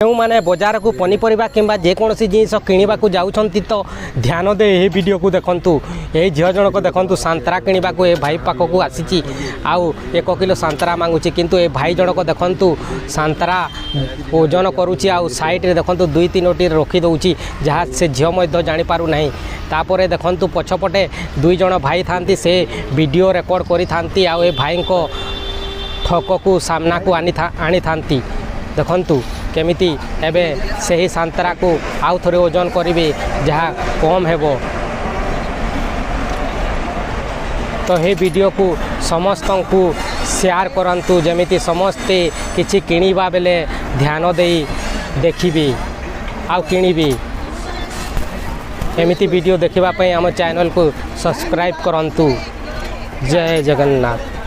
जो मैंने बजार को पनीपरिया किंबा जेकोसी जिनस किणवा जाऊँच तो ध्यान दे यही वीडियो को देखु ये झील जनक देखु सांतरा किणवा को भाई पाखक आसी आउ 1 किलो सांतरा मांगुची किंतु ये भाई जनक देखु सांतरा ओजन करुच्ची आउ साइड्रे देखु 2-3 रखी दौची जहाँ से झील मध्य जापार ना तापर देखु पछपटे 2 जन भाई था से वीडियो रेकर्ड करी आउ ए भाई ठक को सामना को आनी था देखु केमिति एबे सही सांतरा को आउ थोड़े ओजन करेंगे जहाँ कम हेबो। तो ये वीडियो को समस्त को शेयर करंतु जमिति समस्ते किछि किणवा बेले ध्यान दे देखिबी आउ किणिबी एमिति वीडियो देखिबा पई हम चैनल को सब्सक्राइब करंतु। जय जगन्नाथ।